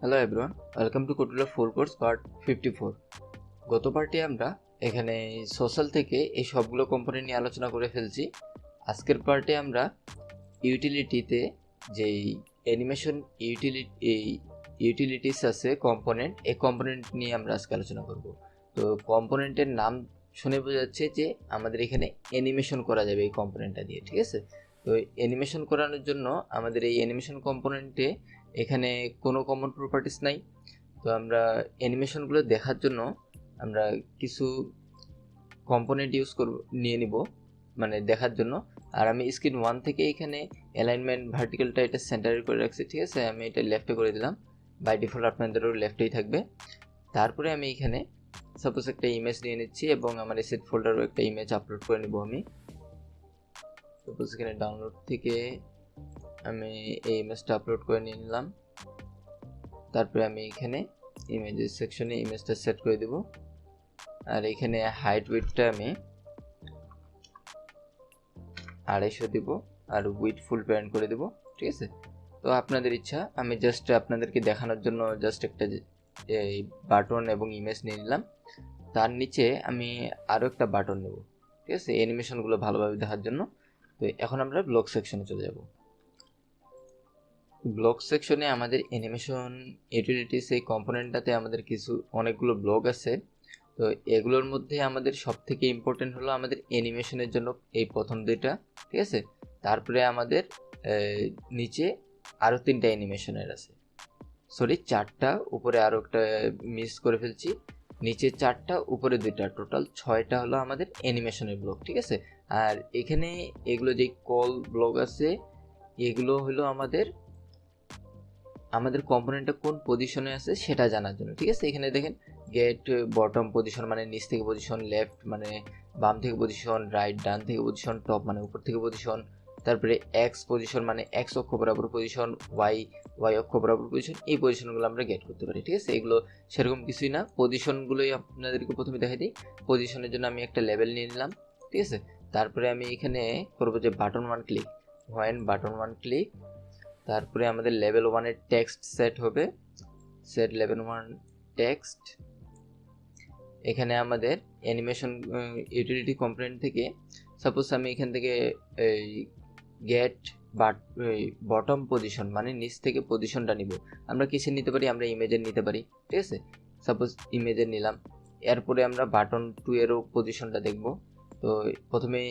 Hello everyone, welcome to Kodular 4 course part 54। গত পার্টে আমরা এখানে সোশ্যাল থেকে এই সবগুলো কম্পোনেন্ট নিয়ে আলোচনা করে ফেলছি। আজকের পার্টে আমরা ইউটিলিটিতে যেই অ্যানিমেশন ইউটিলিটিস আছে কম্পোনেন্ট, এই কম্পোনেন্ট নিয়ে আমরা আজকে আলোচনা করব। তো কম্পোনেন্টের নাম শুনে বোঝা যাচ্ছে যে আমাদের এখানে অ্যানিমেশন করা যাবে এই কম্পোনেন্টটা দিয়ে, ঠিক আছে। তো অ্যানিমেশন করানোর জন্য আমাদের এই অ্যানিমেশন কম্পোনেন্টে এখানে কোনো কমন প্রপার্টিস নাই। তো আমরা অ্যানিমেশনগুলো দেখার জন্য আমরা কিছু কম্পোনেন্ট নিয়ে নিব মানে দেখার জন্য। আর আমি স্ক্রিন 1 থেকে এখানে অ্যালাইনমেন্ট ভার্টিক্যালটা এটা সেন্টারে করে রাখছি, ঠিক আছে। আমি এটা লেফটে করে দিলাম, বাই ডিফল্ট আপনাদেরও লেফটেই থাকবে। তারপরে আমি এখানে সাপোজ একটা ইমেজ নিয়ে নিচ্ছি এবং আমার এসেট ফোল্ডারও একটা ইমেজ আপলোড করে নিব। আমি সাপোজ এখানে ডাউনলোড থেকে আমি এই ইমেজটা আপলোড করে নিয়ে নিলাম। তারপরে আমি এখানে ইমেজের সেকশনে ইমেজটা সেট করে দেব। আর এখানে হাইট উইডথটা আমি 250 দেব আর উইডথ ফুল প্যারেন্ট করে দেব, ঠিক আছে। তো আপনাদের ইচ্ছা, আমি জাস্ট আপনাদেরকে দেখানোর জন্য জাস্ট একটা এই বাটন এবং ইমেজ নিয়ে নিলাম। তার নিচে আমি আরও একটা বাটন নেব, ঠিক আছে, অ্যানিমেশনগুলো ভালোভাবে দেখার জন্য। তো এখন আমরা ব্লক সেকশনে চলে যাব। ব্লক সেকশনে আমাদের অ্যানিমেশন ইউটিলিটিস এই কম্পোনেন্টটাতে আমাদের অনেকগুলো ব্লক আছে। তো এগুলোর মধ্যে আমাদের সবথেকে ইম্পর্টেন্ট হলো আমাদের অ্যানিমেশনের জন্য এই প্রথম দুইটা, ঠিক আছে। তারপরে আমাদের নিচে আরও 3টা অ্যানিমেশনের আছে, সরি 4টা, উপরে আরও একটা মিস করে ফেলছি। নিচে 4টা, উপরে 2টা, টোটাল 6টা হলো আমাদের অ্যানিমেশনের ব্লক, ঠিক আছে। আর এখানে এগুলো যে কল ব্লক আছে এগুলো হলো আমাদের কম্পোনেন্টটা কোন পজিশনে আছে সেটা জানার জন্য, ঠিক আছে। এখানে দেখেন গেট বটম পজিশন মানে নিচ থেকে পজিশন, লেফট মানে বাম থেকে পজিশন, রাইট ডান থেকে পজিশন, টপ মানে উপর থেকে পজিশন, তারপরে এক্স পজিশন মানে এক্স অক্ষ বরাবর পজিশন, ওয়াই অক্ষ বরাবর পজিশন, এই পজিশনগুলো আমরা গেট করতে পারি, ঠিক আছে। এগুলো সেরকম কিছুই না, পজিশনগুলোই আপনাদেরকে প্রথমে দেখাই দিই। পজিশনের জন্য আমি একটা লেভেল নিয়ে নিলাম, ঠিক আছে। তারপরে আমি এখানে করবো যে button 1 click, when button 1 click. তারপরে আমাদের লেভেল 1-এর টেক্সট সেট হবে, সেট লেভেল 1 টেক্সট। এখানে আমাদের অ্যানিমেশন ইউটিলিটি কম্পোনেন্ট থেকে সাপোজ আমি এখান থেকে এই গেট বটম পজিশন মানে নিচ থেকে পজিশনটা নিব। আমরা কিসের নিতে পারি? আমরা ইমেজের নিতে পারি, ঠিক আছে। সাপোজ ইমেজের নিলাম। এরপরে আমরা বাটন 2-এরও পজিশনটা দেখব। তো প্রথমেই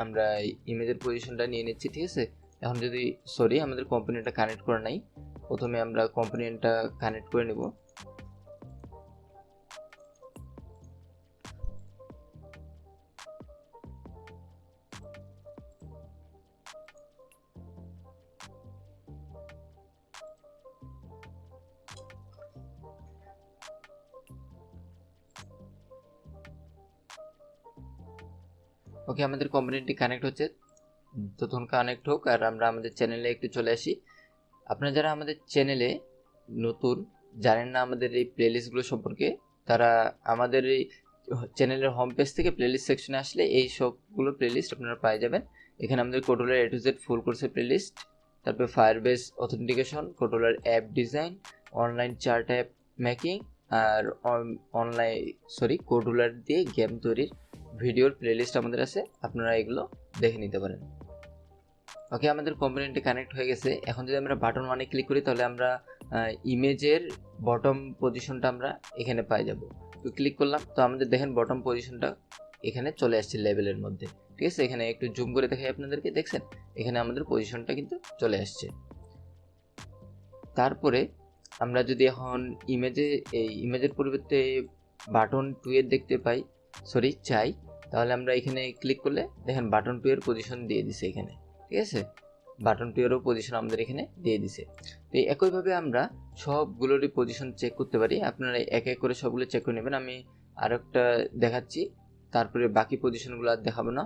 আমরা ইমেজের পজিশনটা নিয়ে নিচ্ছি, ঠিক আছে। এখন যদি আমাদের কম্পোনেন্টটা কানেক্ট করা নাই, প্রথমে আমরা কম্পোনেন্টটা কানেক্ট করে নেব। ওকে, আমাদের কম্পোনেন্টটি কানেক্ট হচ্ছে, তখন কানেক্ট হোক। আর আমরা আমাদের চ্যানেলে একটু চলে আসি। আপনারা যারা আমাদের চ্যানেলে নতুন, জানেন না আমাদের এই প্লেলিস্টগুলো সম্পর্কে, তারা আমাদের এই চ্যানেলের হোম পেজ থেকে প্লেলিস্ট সেকশনে আসলে এই সবগুলো প্লেলিস্ট আপনারা পেয়ে যাবেন। এখানে আমাদের কোডুলার A to Z ফুল কোর্সের প্লেলিস্ট, তারপরে Firebase authentication, Kodular app design, online chart app making, আর কোডুলার দিয়ে গেম তৈরির ভিডিওর প্লেলিস্ট আমাদের আছে, আপনারা এগুলো দেখে নিতে পারেন। ওকে, আমাদের কম্পোনেন্টে কানেক্ট হয়ে গেছে। এখন যদি আমরা বাটন 1-এ ক্লিক করি তাহলে আমরা ইমেজের বটম পজিশনটা আমরা এখানে পাই যাব। তো ক্লিক করলাম, তো আমাদের দেখেন বটম পজিশনটা এখানে চলে আসছে লেভেলের মধ্যে, ঠিক আছে। এখানে একটু জুম করে দেখাই আপনাদেরকে, দেখছেন এখানে আমাদের পজিশনটা কিন্তু চলে আসছে। তারপরে আমরা যদি এখন ইমেজের পরিবর্তে বাটন 2-এর দেখতে চাই, তাহলে আমরা এখানে ক্লিক করলে দেখেন বাটন 2-এর পজিশন দিয়ে দিছে এখানে, ঠিক আছে। বাটন 2-এরও পজিশন আমাদের এখানে দিয়ে দিছে। তো একইভাবে আমরা সবগুলোরই পজিশন চেক করতে পারি। আপনারা এক এক করে সবগুলো চেক করে নেবেন। আমি আরেকটা দেখাচ্ছি, তারপরে বাকি পজিশনগুলো আর দেখাবো না,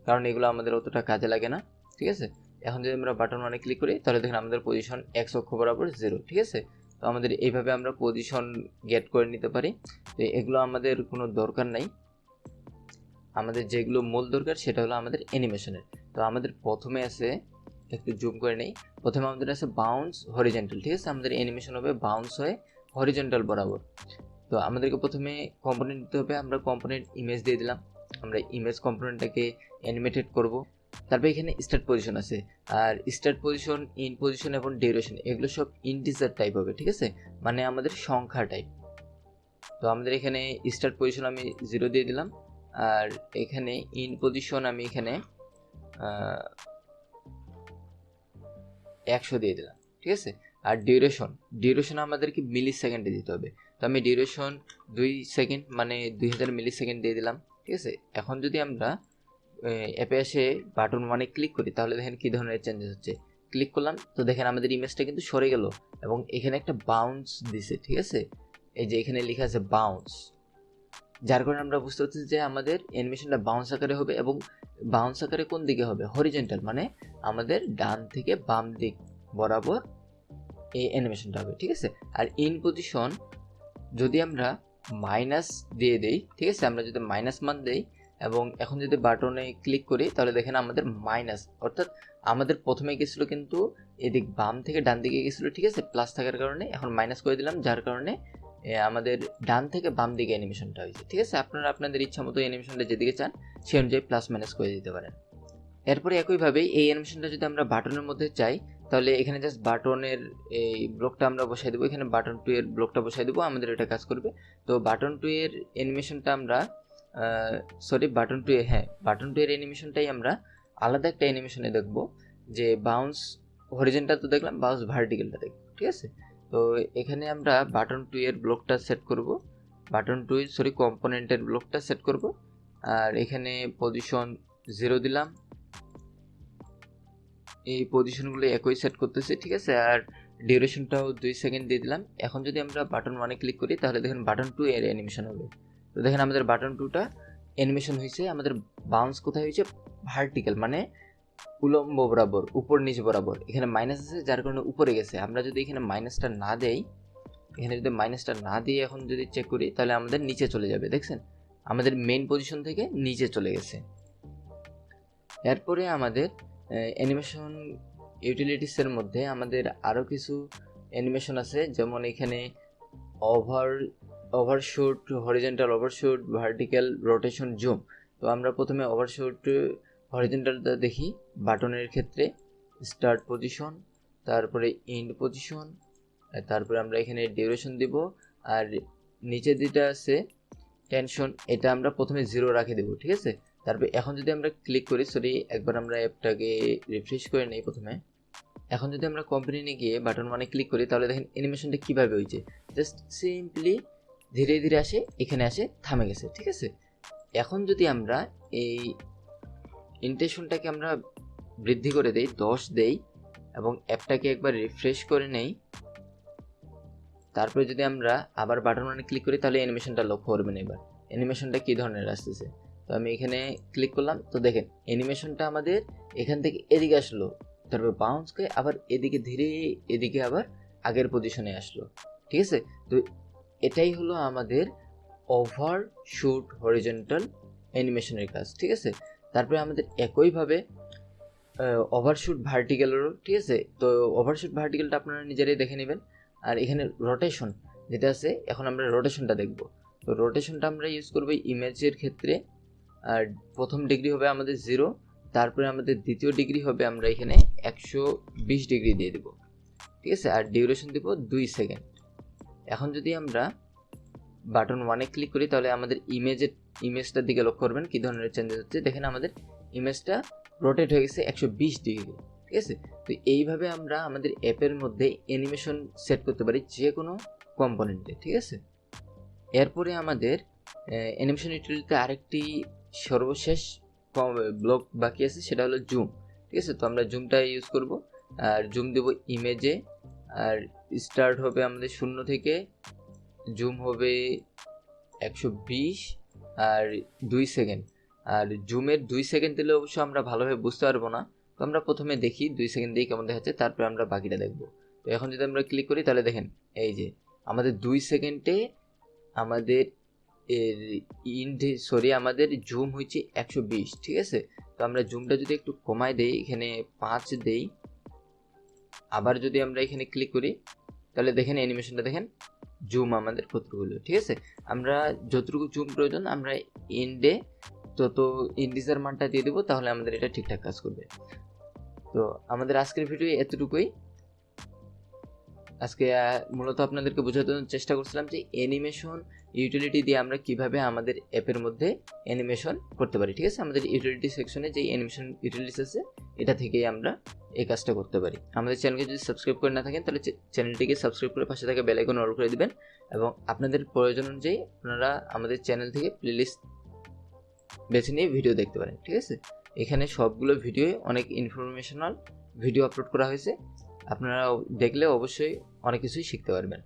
কারণ এগুলো আমাদের অতটা কাজে লাগে না, ঠিক আছে। এখন যদি আমরা বাটন 1-এ ক্লিক করি তাহলে দেখেন আমাদের পজিশন এক্স অক্ষ বরাবর 0, ঠিক আছে। তো আমাদের এইভাবে আমরা পজিশন গেট করে নিতে পারি। তো এগুলো আমাদের কোনো দরকার নাই, আমাদের যেগুলো মূল দরকার সেটা হলো আমাদের অ্যানিমেশনের। তো আমাদের প্রথমে আছে একটু জুম করে নেই। প্রথমে আমাদের আছে বাউন্স হরিজন্টাল, ঠিক আছে, আমাদের অ্যানিমেশন হবে বাউন্স হয়ে হরিজন্টাল বরাবর। তো আমাদেরকে প্রথমে কম্পোনেন্ট দিতে হবে, আমরা কম্পোনেন্ট ইমেজ দিয়ে দিলাম, আমরা ইমেজ কম্পোনেন্টটাকে অ্যানিমেটেড করব। তারপর এখানে স্টার্ট পজিশন আছে, আর স্টার্ট পজিশন, ইন পজিশন এবং ডিউরেশন এগুলো সব ইন্টিজার টাইপ হবে, ঠিক আছে, মানে আমাদের সংখ্যা টাইপ। তো আমাদের এখানে স্টার্ট পজিশন আমি 0 দিয়ে দিলাম, আর এখানে ইন পজিশন আমি এখানে 100 দিয়ে দিলাম, ঠিক আছে। আর ডিউরেশন আমাদেরকে মিলি সেকেন্ডে দিতে হবে, তো আমি ডিউরেশন 2 সেকেন্ড মানে 2000 মিলি সেকেন্ড দিয়ে দিলাম, ঠিক আছে। এখন যদি আমরা অ্যাপে এসে বাটন মানে ক্লিক করি তাহলে দেখেন কী ধরনের চেঞ্জেস হচ্ছে। ক্লিক করলাম তো দেখেন আমাদের ইমেজটা কিন্তু সরে গেল এবং এখানে একটা বাউন্স দিছে, ঠিক আছে, এই যে এখানে লেখা আছে বাউন্স, যার কারণে আমরা বুঝতে পারছি যে আমাদের অ্যানিমেশনটা বাউন্স আকারে হবে, এবং বাউন্স আকারে কোন দিকে হবে, হরিজন্টাল, মানে আমাদের ডান থেকে বাম দিক বরাবর এই অ্যানিমেশনটা হবে, ঠিক আছে। আর ইন পজিশন যদি আমরা মাইনাস দিয়ে দেই, ঠিক আছে, আমরা যদি মাইনাস মান দেই এবং এখন যদি বাটনে ক্লিক করি তাহলে দেখেন আমাদের মাইনাস, অর্থাৎ আমাদের প্রথমে গেছিলো কিন্তু এদিক বাম থেকে ডান দিকে গেছিলো, ঠিক আছে, প্লাস থাকার কারণে এখন মাইনাস করে দিলাম, যার কারণে আমাদের ডান থেকে বাম দিকে অ্যানিমেশনটা হয়েছে, ঠিক আছে। আপনারা আপনাদের ইচ্ছা মতো অ্যানিমেশনটা যেদিকে চান সেই অনুযায়ী প্লাস মাইনাস করে দিতে পারেন। এরপরে একইভাবে এই অ্যানিমেশনটা যদি আমরা বাটনের মধ্যে চাই তাহলে এখানে জাস্ট বাটনের এই ব্লকটা আমরা বসাই দেবো, এখানে বাটন 2 এর ব্লকটা বসাই দেবো, আমাদের এটা কাজ করবে। তো বাটন 2 এর অ্যানিমেশনটা আমরা বাটন 2 এর, হ্যাঁ, বাটন 2 এর অ্যানিমেশনটাই আমরা আলাদা একটা অ্যানিমেশনে দেখব, যে বাউন্স হরিজন্টাল তো দেখলাম, বাউন্স ভার্টিক্যালটা দেখব, ঠিক আছে। তো এখানে আমরা বাটন 2 এর ব্লকটা সেট করব, বাটন 2 কম্পোনেন্টের ব্লকটা সেট করব, আর এখানে পজিশন 0 দিলাম, এই পজিশনগুলো একই সেট করতেছি, ঠিক আছে। আর ডিউরেশনটাও 2 সেকেন্ড দিয়ে দিলাম। এখন যদি আমরা বাটন 1 ক্লিক করি তাহলে দেখেন বাটন 2 এর অ্যানিমেশন হবে। তো দেখেন আমাদের বাটন 2টা অ্যানিমেশন হয়েছে, আমাদের বাউন্স কোথায় হয়েছে, ভার্টিক্যাল, মানে উলম্ব বরাবর, উপর নিচ বরাবর। এখানে মাইনাস আছে যার কারণে উপরে গেছে, আমরা যদি এখানে মাইনাসটা না দেই, এখানে যদি মাইনাসটা না দিয়ে এখন যদি চেক করি তাহলে আমাদের নিচে চলে যাবে, দেখছেন আমাদের মেইন পজিশন থেকে নিচে চলে গেছে। এরপরে আমাদের অ্যানিমেশন ইউটিলিটিসের মধ্যে আমাদের আরও কিছু অ্যানিমেশন আছে, যেমন এখানে overshoot, horizontal overshoot, vertical rotation, zoom. তো আমরা প্রথমে ওভারশুট হরিজন্টালটা দেখি বাটনের ক্ষেত্রে, স্টার্ট পজিশন, তারপরে এন্ড পজিশন, তারপরে আমরা এখানে ডিউরেশন দিব, আর নিচে যেটা আছে টেনশন, এটা আমরা প্রথমে 0 রাখে দেবো, ঠিক আছে। তারপরে এখন যদি আমরা ক্লিক করি, একবার আমরা অ্যাপটাকে রিফ্রেশ করে নেই প্রথমে। এখন যদি আমরা কম্পোনেন্টে গিয়ে বাটন 1 ক্লিক করি তাহলে দেখেন অ্যানিমেশনটা কীভাবে হয়েছে, জাস্ট সিম্পলি ধীরে ধীরে আসে, এখানে আসে থামে গেছে, ঠিক আছে। এখন যদি আমরা এই ইন্টেনশনটাকে আমরা বৃদ্ধি করে দেই, 10 দেই, এবং অ্যাপটাকে একবার রিফ্রেশ করে নেই, তারপরে যদি আমরা আবার বাটন 1 ক্লিক করি তাহলে অ্যানিমেশনটা লক্ষ্য করবেন। এবার অ্যানিমেশনটা কী ধরনের আসতেছে, তো আমি এখানে ক্লিক করলাম, তো দেখেন অ্যানিমেশনটা আমাদের এখান থেকে এদিকে আসলো, তারপর বাউন্স করে আবার এদিকে ধীরে এদিকে আবার আগের পজিশনে আসলো, ঠিক আছে। তো এটাই হলো আমাদের ওভারশুট হরিজন্টাল অ্যানিমেশনের কাজ, ঠিক আছে। তারপরে আমাদের একইভাবে ওভারশুট ভার্টিক্যালেরও, ঠিক আছে। তো ওভারশুট ভার্টিক্যালটা আপনারা নিজেরাই দেখে নেবেন। আর এখানে রোটেশন যেটা আছে, এখন আমরা রোটেশনটা দেখব। তো রোটেশনটা আমরা ইউজ করব ইমেজের ক্ষেত্রে, আর প্রথম ডিগ্রি হবে আমাদের 0, তারপরে আমাদের দ্বিতীয় ডিগ্রি হবে আমরা এখানে 120 ডিগ্রি দিয়ে দেব, ঠিক আছে। আর ডিউরেশন দেব 2 সেকেন্ড। এখন যদি আমরা বাটন 1 ক্লিক করি তাহলে আমাদের ইমেজটার দিকে লক্ষ্য করবেন কী ধরনের চেঞ্জেস হচ্ছে, দেখেন আমাদের ইমেজটা রোটেট হয়ে গেছে 120 ডিগ্রি, ঠিক আছে। তো এইভাবে আমরা আমাদের অ্যাপের মধ্যে অ্যানিমেশন সেট করতে পারি যে কোনো কম্পোনেন্টে, ঠিক আছে। এরপরে আমাদের অ্যানিমেশন ইউটিলিটিতে আরেকটি সর্বশেষ ব্লক বাকি আছে, সেটা হলো জুম, ঠিক আছে। তো আমরা জুমটা ইউজ করব, আর জুম দেব ইমেজে, আর স্টার্ট হবে আমাদের 0 থেকে, জুম হবে 120 আর 2 সেকেন্ড। আর জুমের 2 সেকেন্ড দিলে অবশ্য আমরা ভালোভাবে বুঝতে পারবো না, তো আমরা প্রথমে দেখি 2 সেকেন্ড দিয়ে কেমন দেখাচ্ছে, তারপরে আমরা বাকিটা দেখব। তো এখন যদি আমরা ক্লিক করি তাহলে দেখেন এই যে আমাদের 2 সেকেন্ডে আমাদের আমাদের জুম হচ্ছে 120, ঠিক আছে। তো আমরা জুমটা যদি একটু কমায় দেই, এখানে 5 দেই, আবার যদি আমরা এখানে ক্লিক করি তাহলে দেখেন অ্যানিমেশনটা দেখেন জুম আমাদের কতটুকু হলো। ঠিক আছে, আমরা যতটুকু জুম প্রয়োজন আমরা ইন্ডে তত ইন্ডিজার মানটা দিয়ে দেবো, তাহলে আমাদের এটা ঠিকঠাক কাজ করবে। তো আমাদের আজকের ভিডিও এতটুকুই। আজকে মূলত আপনাদেরকে বোঝাতে চেষ্টা করছিলাম যে অ্যানিমেশন ইউটিলিটি দিয়ে আমরা কিভাবে আমাদের অ্যাপের মধ্যে অ্যানিমেশন করতে পারি। ঠিক আছে, আমাদের ইউটিলিটি সেকশনে যে অ্যানিমেশন ইউটিলিটিস আছে এটা থেকেই আমরা এই কাজটা করতে পারি। আমাদের চ্যানেলকে যদি সাবস্ক্রাইব করে না থাকেন তাহলে চ্যানেলটিকে সাবস্ক্রাইব করে পাশে থাকা বেল আইকন অল করে দিবেন, এবং আপনাদের প্রয়োজন অনুযায়ী আপনারা আমাদের চ্যানেল থেকে প্লেলিস্ট বেছে নিয়ে ভিডিও দেখতে পারেন। ঠিক আছে, এখানে সবগুলো ভিডিও অনেক ইনফরমেশনাল ভিডিও আপলোড করা হয়েছে, আপনারা দেখলে অবশ্যই অনেক কিছুই শিখতে পারবেন।